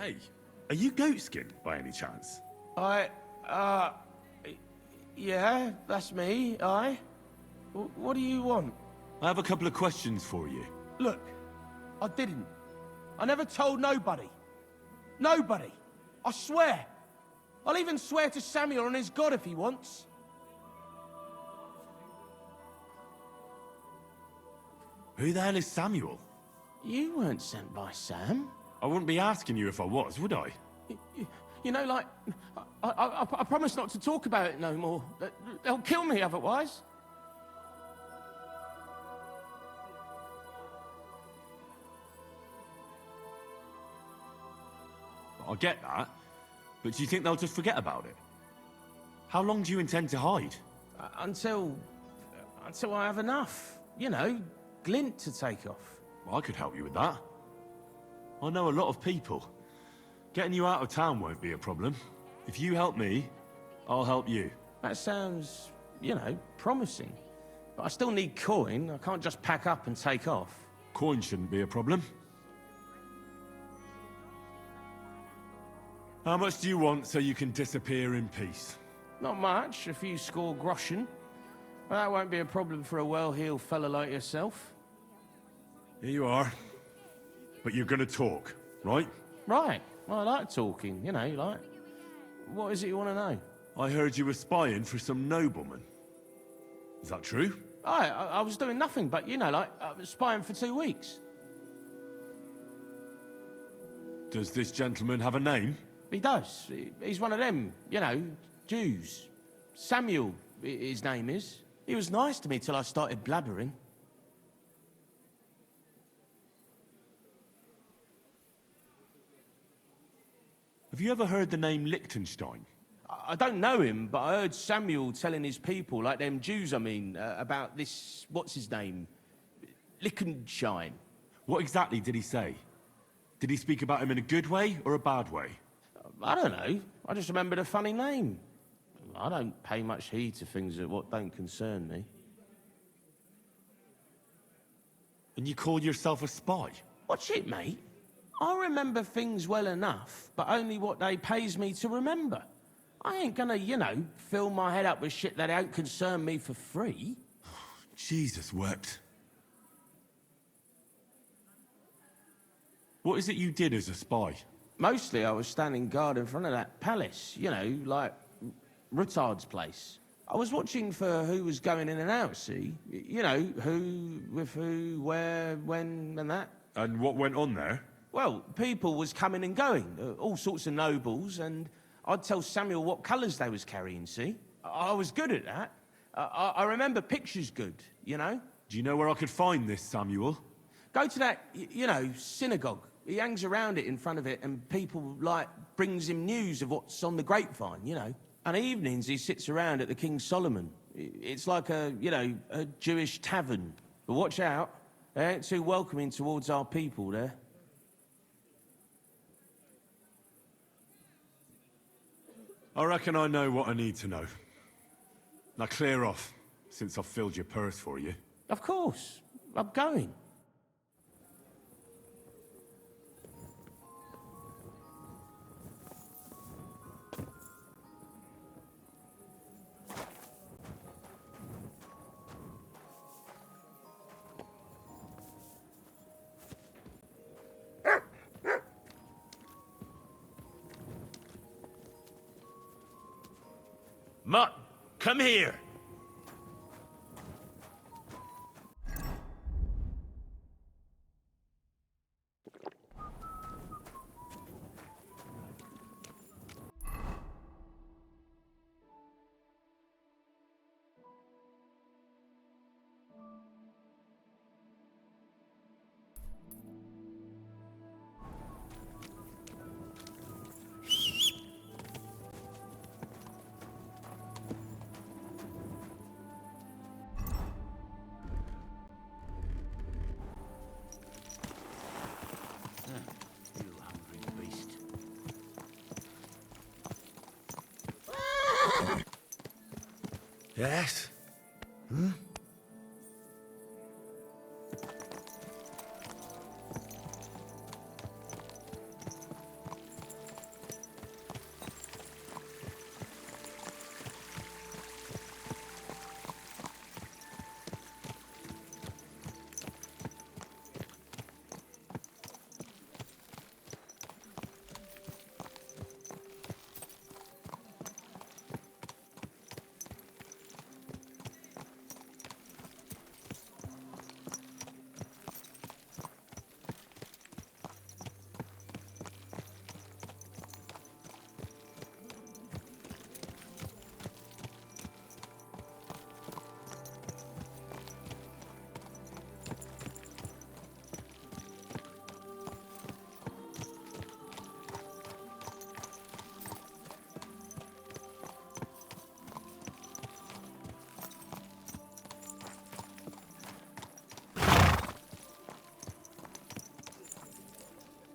Hey, are you goatskin by any chance? Yeah, that's me, What do you want? I have a couple of questions for you. Look, I didn't. I never told nobody. Nobody. I swear. I'll even swear to Samuel and his God if he wants. Who the hell is Samuel? You weren't sent by Sam. I wouldn't be asking you if I was, would I? You know, like, I promise not to talk about it no more. They'll kill me otherwise. I get that, but do you think they'll just forget about it? How long do you intend to hide? Until I have enough. You know, glint to take off. Well, I could help you with that. I know a lot of people. Getting you out of town won't be a problem. If you help me, I'll help you. That sounds, you know, promising. But I still need coin. I can't just pack up and take off. Coin shouldn't be a problem. How much do you want so you can disappear in peace? Not much, a few score groschen. But that won't be a problem for a well-heeled fella like yourself. Here you are. But you're gonna talk, right? Right. Well, I like talking, you know, like... What is it you want to know? I heard you were spying for some nobleman. Is that true? I was doing nothing but, you know, like, spying for 2 weeks. Does this gentleman have a name? He does. He's one of them, you know, Jews. Samuel, his name is. He was nice to me till I started blabbering. Have you ever heard the name Liechtenstein? I don't know him, but I heard Samuel telling his people, like them Jews, I mean, about this, what's his name? Liechtenstein. What exactly did he say? Did he speak about him in a good way or a bad way? I don't know. I just remembered a funny name. I don't pay much heed to things that what don't concern me. And you call yourself a spy? Watch it, mate. I remember things well enough, but only what they pays me to remember. I ain't gonna, you know, fill my head up with shit that don't concern me for free. Jesus wept. What is it you did as a spy? Mostly I was standing guard in front of that palace, you know, like Rutard's place. I was watching for who was going in and out, see? You know, who, with who, where, when, and that. And what went on there? Well, people was coming and going, all sorts of nobles, and I'd tell Samuel what colours they was carrying, see? I was good at that. I remember pictures good, you know? Do you know where I could find this, Samuel? Go to that, you know, synagogue. He hangs around it in front of it, and people, like, brings him news of what's on the grapevine, you know? And evenings he sits around at the King Solomon. It's like a, you know, a Jewish tavern. But watch out, they ain't too welcoming towards our people there. I reckon I know what I need to know. Now clear off, since I've filled your purse for you. Of course. I'm going. Mutt, come here. You hungry beast. Yes? Hmm?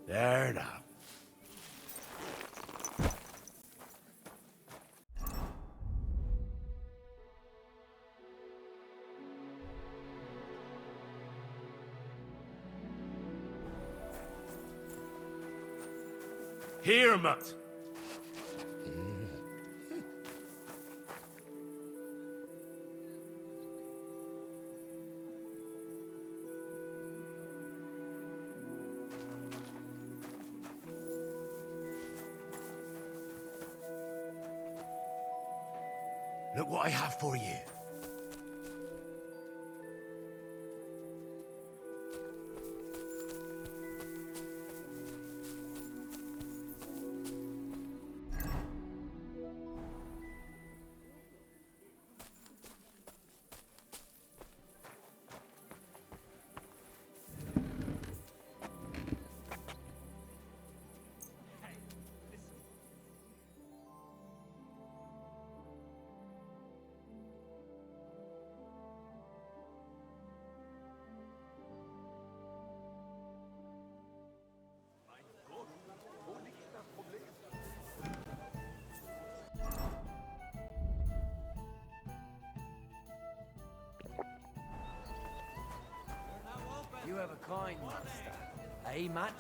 There now. Here, mutt. Look what I have for you. You have a kind master. Eh, Matt?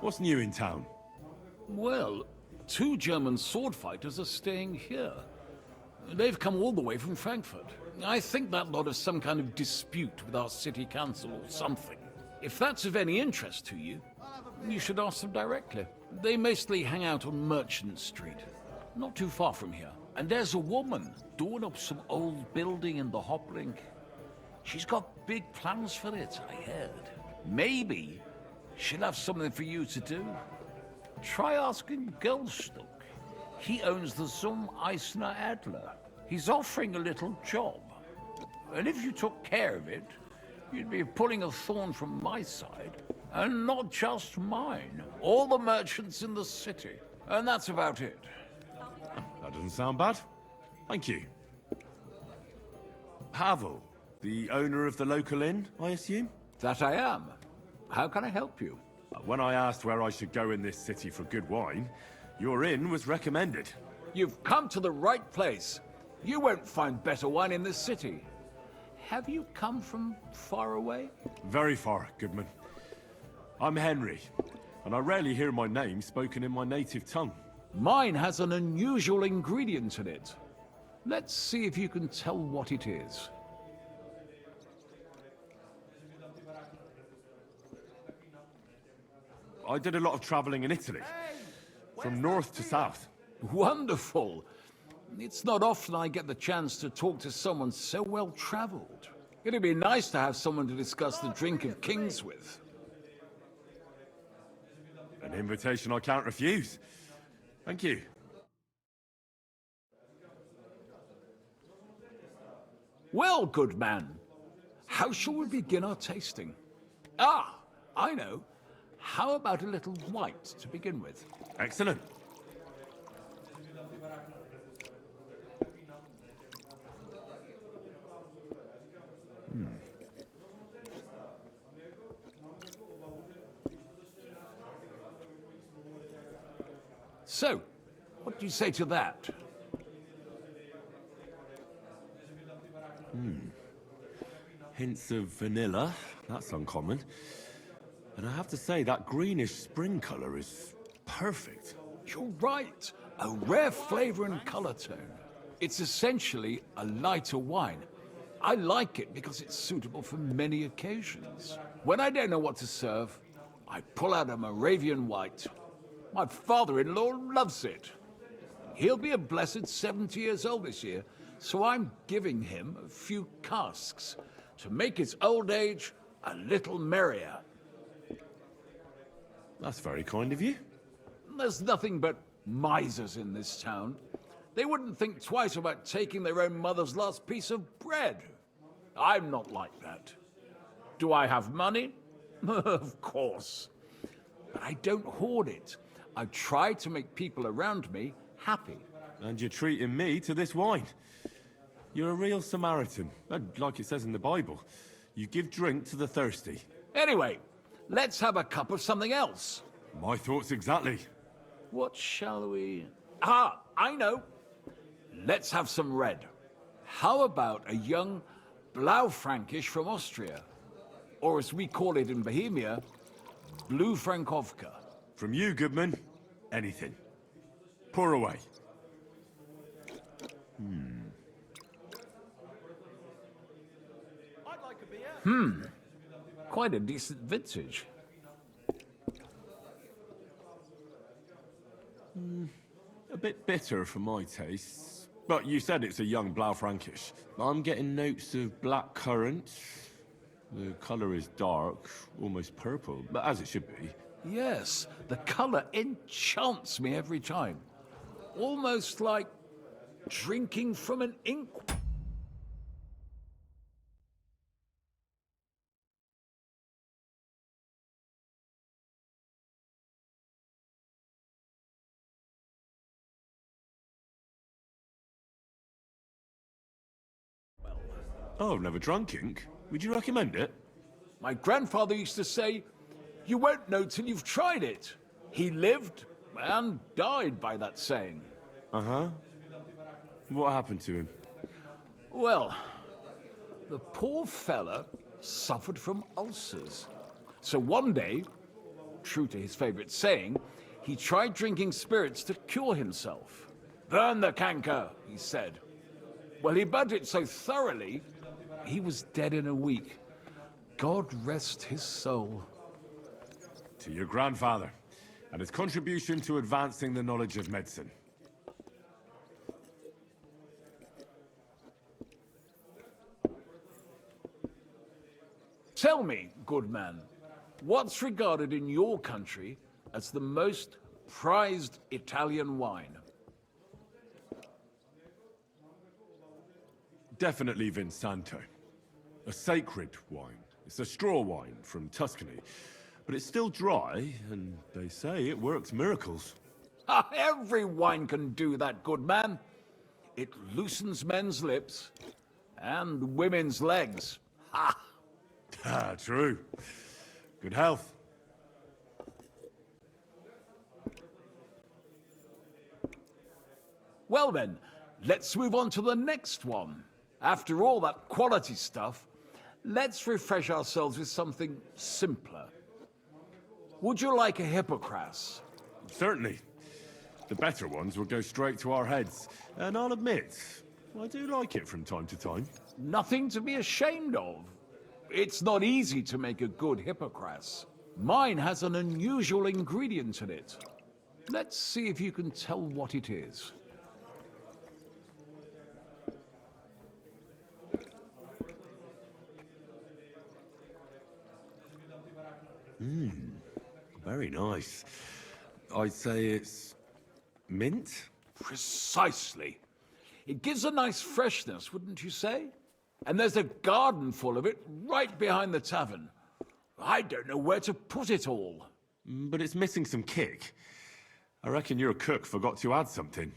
What's new in town? Well, 2 German sword fighters are staying here. They've come all the way from Frankfurt. I think that lot has some kind of dispute with our city council or something. If that's of any interest to you, you should ask them directly. They mostly hang out on Merchant Street, not too far from here. And there's a woman doing up some old building in the Hoplink. She's got big plans for it, I heard. Maybe she'll have something for you to do. Try asking Goldstuck. He owns the Zum Eisner Adler. He's offering a little job. And if you took care of it, you'd be pulling a thorn from my side. And not just mine. All the merchants in the city. And that's about it. That doesn't sound bad. Thank you. Pavel, the owner of the local inn, I assume? That I am. How can I help you? When I asked where I should go in this city for good wine, your inn was recommended. You've come to the right place. You won't find better wine in this city. Have you come from far away? Very far, Goodman. I'm Henry, and I rarely hear my name spoken in my native tongue. Mine has an unusual ingredient in it. Let's see if you can tell what it is. I did a lot of traveling in Italy, from north to south. Wonderful. It's not often I get the chance to talk to someone so well-traveled. It'd be nice to have someone to discuss the drink of kings with. An invitation I can't refuse. Thank you. Well, good man. How shall we begin our tasting? Ah, I know. How about a little white to begin with? Excellent. So, what do you say to that? Hints of vanilla. That's uncommon. And I have to say, that greenish spring color is perfect. You're right. A rare flavor and color tone. It's essentially a lighter wine. I like it because it's suitable for many occasions. When I don't know what to serve, I pull out a Moravian white. My father-in-law loves it. He'll be a blessed 70 years old this year, so I'm giving him a few casks to make his old age a little merrier. That's very kind of you. There's nothing but misers in this town. They wouldn't think twice about taking their own mother's last piece of bread. I'm not like that. Do I have money? Of course. But I don't hoard it. I try to make people around me happy. And you're treating me to this wine. You're a real Samaritan, and like it says in the Bible. You give drink to the thirsty. Anyway, let's have a cup of something else. My thoughts exactly. What shall we... Ah, I know. Let's have some red. How about a young Blaufränkisch from Austria? Or as we call it in Bohemia, Blue Frankovka. From you, Goodman, anything. Pour away. Quite a decent vintage. A bit bitter for my tastes. But you said it's a young Blaufränkisch. I'm getting notes of black currant. The colour is dark, almost purple, but as it should be. Yes, the color enchants me every time. Almost like drinking from an ink. Oh, I've never drunk ink. Would you recommend it? My grandfather used to say, you won't know till you've tried it. He lived and died by that saying. Uh-huh. What happened to him? Well, the poor fella suffered from ulcers. So one day, true to his favorite saying, he tried drinking spirits to cure himself. Burn the canker, he said. Well, he burnt it so thoroughly, he was dead in a week. God rest his soul. To your grandfather, and his contribution to advancing the knowledge of medicine. Tell me, good man, what's regarded in your country as the most prized Italian wine? Definitely Vinsanto. A sacred wine. It's a straw wine from Tuscany. But it's still dry, and they say it works miracles. Every wine can do that, good man. It loosens men's lips and women's legs. Ha! Ah, true. Good health. Well then, let's move on to the next one. After all that quality stuff, let's refresh ourselves with something simpler. Would you like a Hippocras? Certainly. The better ones will go straight to our heads. And I'll admit, I do like it from time to time. Nothing to be ashamed of. It's not easy to make a good Hippocras. Mine has an unusual ingredient in it. Let's see if you can tell what it is. Very nice. I'd say it's mint? Precisely. It gives a nice freshness, wouldn't you say? And there's a garden full of it right behind the tavern. I don't know where to put it all. But it's missing some kick. I reckon your cook forgot to add something.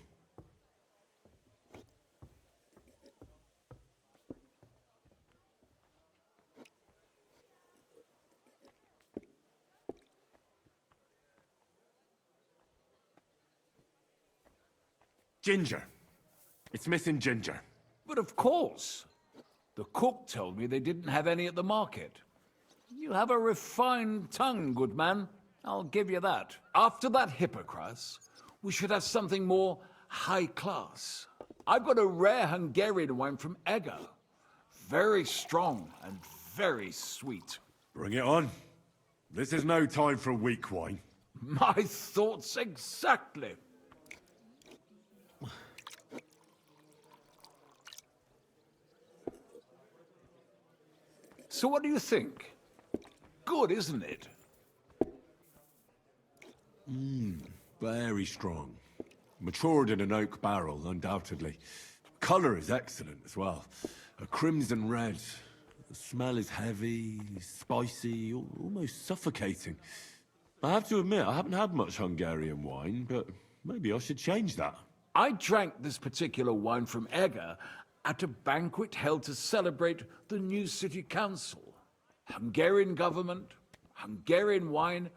Ginger. It's missing ginger. But of course. The cook told me they didn't have any at the market. You have a refined tongue, good man. I'll give you that. After that Hippocras, we should have something more high class. I've got a rare Hungarian wine from Eger. Very strong and very sweet. Bring it on. This is no time for weak wine. My thoughts exactly. So what do you think? Good, isn't it? Very strong. Matured in an oak barrel, undoubtedly. Colour is excellent as well. A crimson red. The smell is heavy, spicy, almost suffocating. I have to admit, I haven't had much Hungarian wine, but maybe I should change that. I drank this particular wine from Egger at a banquet held to celebrate the new city council. Hungarian government, Hungarian wine,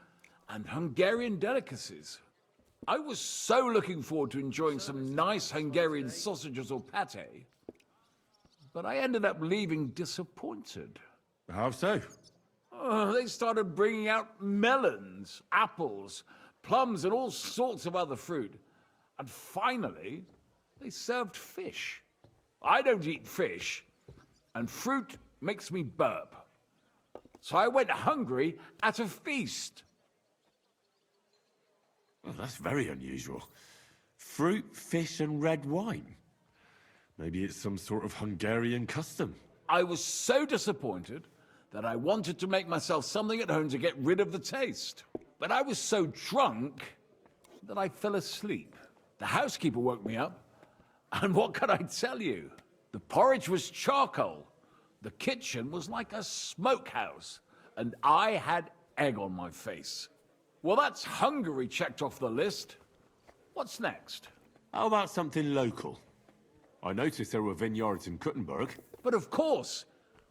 and Hungarian delicacies. I was so looking forward to enjoying some nice Hungarian sausages or pate, but I ended up leaving disappointed. How so? They started bringing out melons, apples, plums, and all sorts of other fruit. And finally, they served fish. I don't eat fish, and fruit makes me burp. So I went hungry at a feast. Well, that's very unusual. Fruit, fish, and red wine. Maybe it's some sort of Hungarian custom. I was so disappointed that I wanted to make myself something at home to get rid of the taste. But I was so drunk that I fell asleep. The housekeeper woke me up, and what can I tell you? The porridge was charcoal. The kitchen was like a smokehouse, and I had egg on my face. Well, that's Hungary checked off the list. What's next? How about something local? I noticed there were vineyards in Kuttenberg. But of course,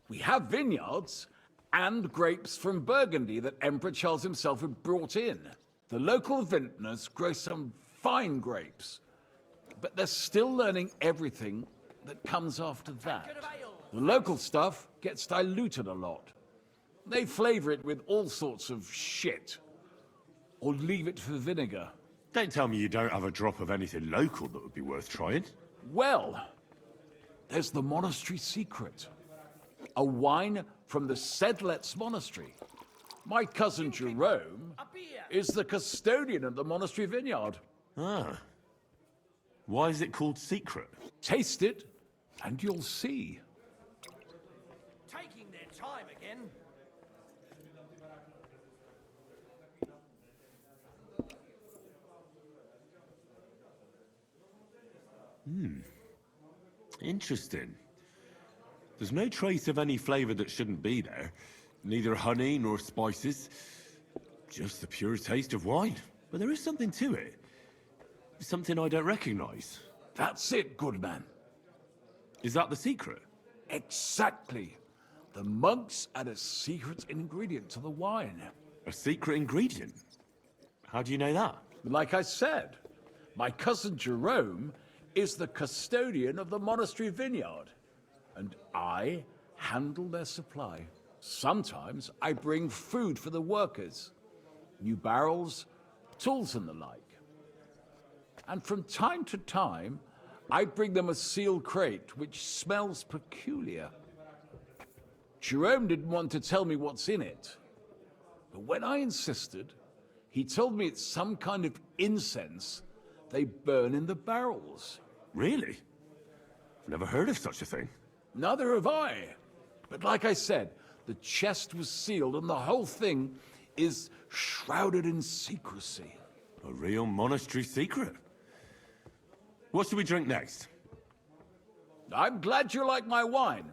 we have vineyards and grapes from Burgundy that Emperor Charles himself had brought in. The local vintners grow some fine grapes, but they're still learning everything that comes after that. The local stuff gets diluted a lot. They flavor it with all sorts of shit, or leave it for vinegar. Don't tell me you don't have a drop of anything local that would be worth trying. Well, there's the monastery secret. A wine from the Sedlets Monastery. My cousin Jerome is the custodian of the monastery vineyard. Ah. Why is it called secret? Taste it, and you'll see. Taking their time again. Interesting. There's no trace of any flavor that shouldn't be there. Neither honey nor spices. Just the pure taste of wine. But there is something to it. Something I don't recognize. That's it, good man. Is that the secret? Exactly. The monks add a secret ingredient to the wine. A secret ingredient? How do you know that? Like I said, my cousin Jerome is the custodian of the monastery vineyard, and I handle their supply. Sometimes I bring food for the workers, new barrels, tools and the like. And from time to time, I bring them a sealed crate which smells peculiar. Jerome didn't want to tell me what's in it, but when I insisted, he told me it's some kind of incense they burn in the barrels. Really? I've never heard of such a thing. Neither have I. But like I said, the chest was sealed and the whole thing is shrouded in secrecy. A real monastery secret. What should we drink next? I'm glad you like my wine.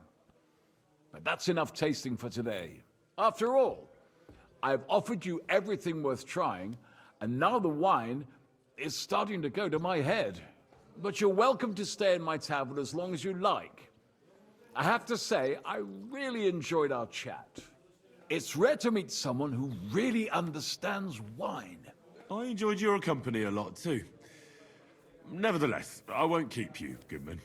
But that's enough tasting for today. After all, I've offered you everything worth trying, and now the wine is starting to go to my head. But you're welcome to stay in my tavern as long as you like. I have to say, I really enjoyed our chat. It's rare to meet someone who really understands wine. I enjoyed your company a lot too. Nevertheless, I won't keep you, Goodman.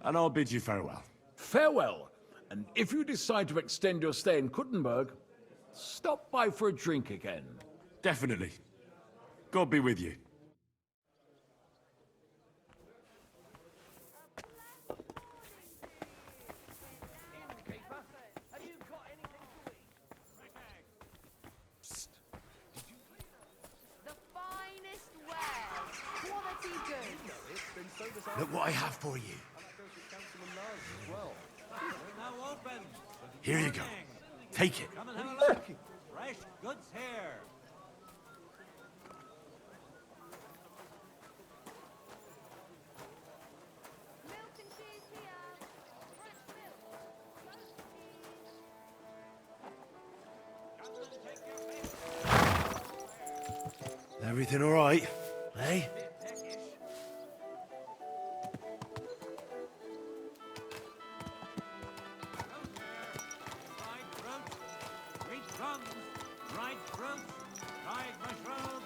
And I'll bid you farewell. Farewell. And if you decide to extend your stay in Kuttenberg, stop by for a drink again. Definitely. God be with you. Innkeeper, have you got anything to eat? The finest wares, quality goods. Look what I have for you. Now open. Here you go. Take it. Come and have a look. Fresh goods here. Milk and cheese here. Fresh milk. Everything all right? Eh? Fried fruit, sweet crumbs, dried fruit, dried mushrooms.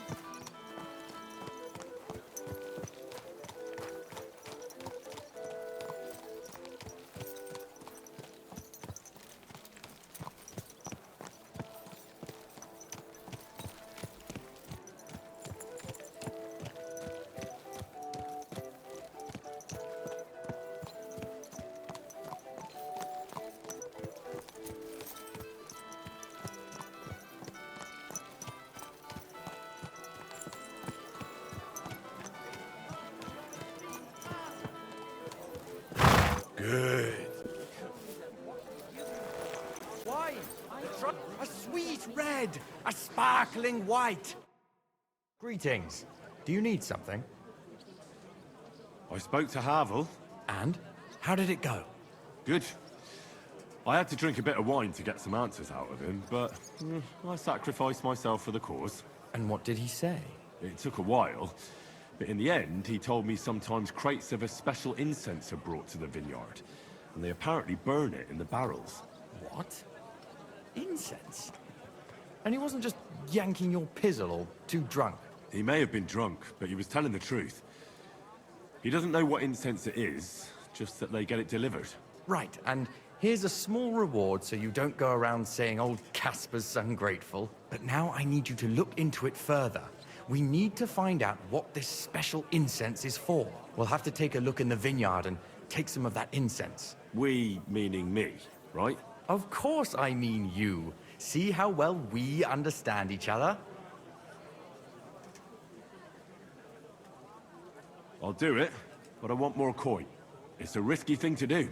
Good. Wine! A sweet red! A sparkling white! Greetings. Do you need something? I spoke to Havel. And? How did it go? Good. I had to drink a bit of wine to get some answers out of him, but I sacrificed myself for the cause. And what did he say? It took a while, but in the end, he told me sometimes crates of a special incense are brought to the vineyard, and they apparently burn it in the barrels. What? Incense? And he wasn't just yanking your pizzle or too drunk? He may have been drunk, but he was telling the truth. He doesn't know what incense it is, just that they get it delivered. Right, and here's a small reward so you don't go around saying old Casper's ungrateful. But now I need you to look into it further. We need to find out what this special incense is for. We'll have to take a look in the vineyard and take some of that incense. We, meaning me, right? Of course I mean you. See how well we understand each other? I'll do it, but I want more coin. It's a risky thing to do.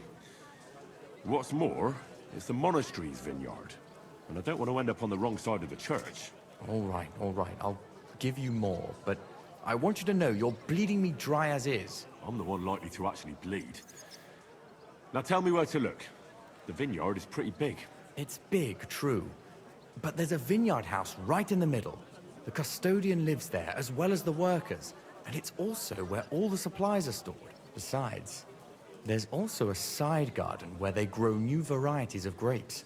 What's more, it's the monastery's vineyard, and I don't want to end up on the wrong side of the church. All right. I'll give you more, but I want you to know you're bleeding me dry as is. I'm the one likely to actually bleed. Now tell me where to look. The vineyard is pretty big. It's big, true. But there's a vineyard house right in the middle. The custodian lives there, as well as the workers. And it's also where all the supplies are stored. Besides, there's also a side garden where they grow new varieties of grapes.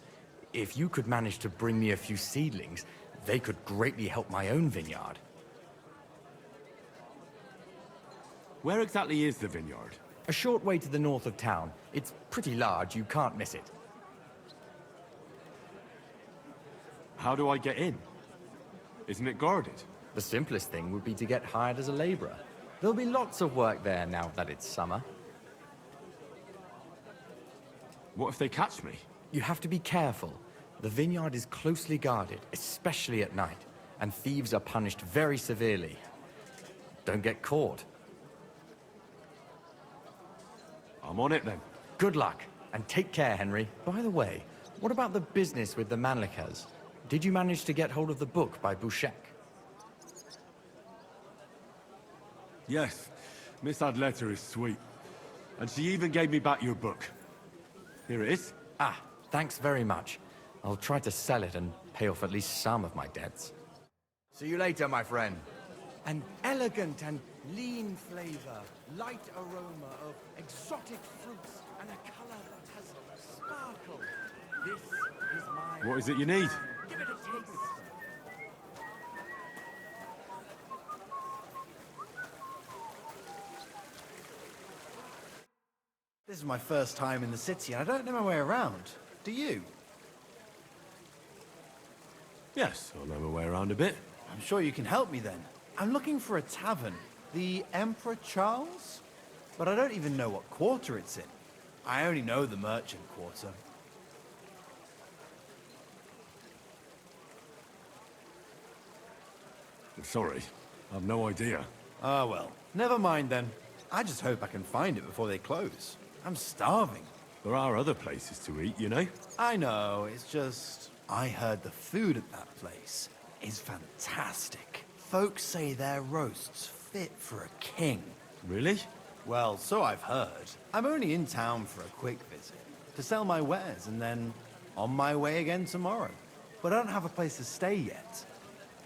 If you could manage to bring me a few seedlings, they could greatly help my own vineyard. Where exactly is the vineyard? A short way to the north of town. It's pretty large, you can't miss it. How do I get in? Isn't it guarded? The simplest thing would be to get hired as a laborer. There'll be lots of work there now that it's summer. What if they catch me? You have to be careful. The vineyard is closely guarded, especially at night, and thieves are punished very severely. Don't get caught. I'm on it then. Good luck, and take care, Henry. By the way, what about the business with the Manlikas? Did you manage to get hold of the book by Bouchek? Yes, Miss Adletter is sweet. And she even gave me back your book. Here it is. Ah, thanks very much. I'll try to sell it and pay off at least some of my debts. See you later, my friend. An elegant and lean flavor, light aroma of exotic fruits, and a color that has sparkle. This is my... What is it you need? Give it a taste. This is my first time in the city, and I don't know my way around. Do you? Yes, I know my way around a bit. I'm sure you can help me then. I'm looking for a tavern. The Emperor Charles? But I don't even know what quarter it's in. I only know the merchant quarter. I'm sorry, I've no idea. Ah, well. Never mind then. I just hope I can find it before they close. I'm starving. There are other places to eat, you know? I know, it's just... I heard the food at that place is fantastic. Folks say their roasts fit for a king. Really? Well, so I've heard. I'm only in town for a quick visit, to sell my wares, and then on my way again tomorrow. But I don't have a place to stay yet.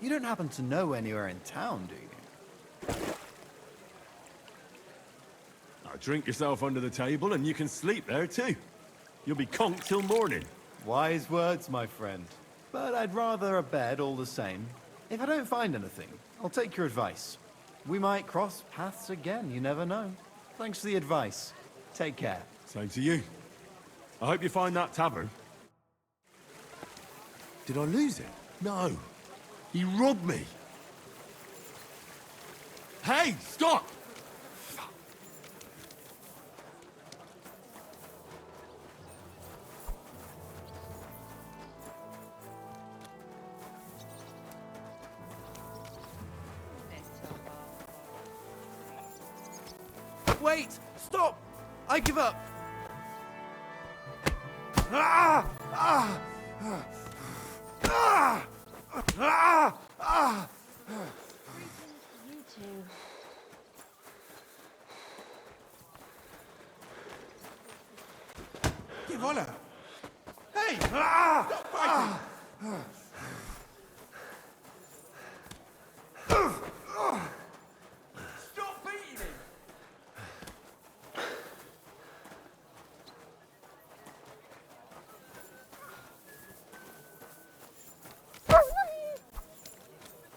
You don't happen to know anywhere in town, do you? Now drink yourself under the table and you can sleep there too. You'll be conked till morning. Wise words, my friend. But I'd rather a bed all the same. If I don't find anything, I'll take your advice. We might cross paths again, you never know. Thanks for the advice. Take care. Same to you. I hope you find that tavern. Did I lose it? No. He robbed me. Hey, stop! Wait! Stop! I give up! Ah! Ah! Ah! Ah! Ah! You two. Che voilà! Hey! Ah! Stop fighting! Stop beating him!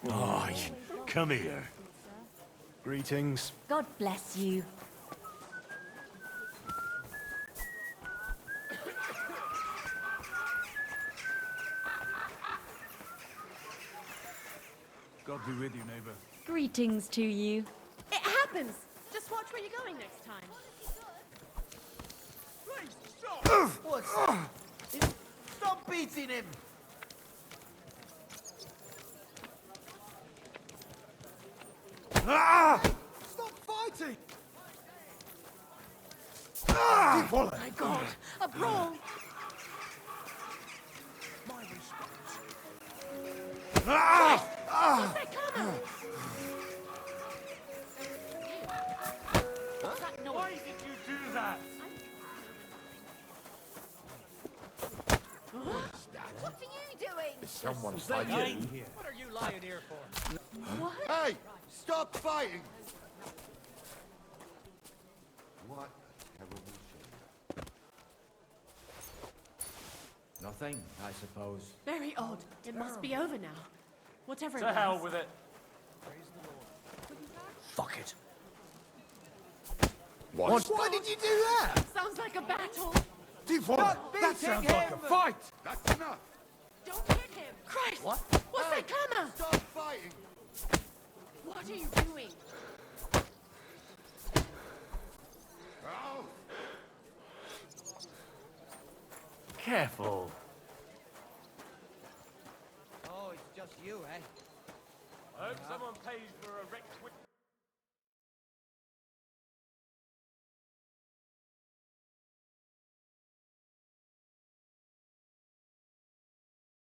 Aye, come here. Greetings. God bless you. God be with you, neighbor. Greetings to you. It happens! Just watch where you're going next time. Stop beating him! Ah! Stop fighting! Ah! Oh my God! A brawl! Ah! What's that coming? What's that noise? Why did you do that? What are you doing? Someone's That fighting. you? What are you lying here for? What? Hey! Stop fighting! What terrible shame. Nothing, I suppose. Very odd. It must be over now. Whatever it To hell was. with it. Fuck it. What? Why did you do that? Sounds like a battle. That sounds like a fight! That's enough! Don't hit him. Christ! What? What's that coming? Stop fighting! What are you doing? Oh! Careful. Oh, it's just you, eh? I hope someone pays for a wrecked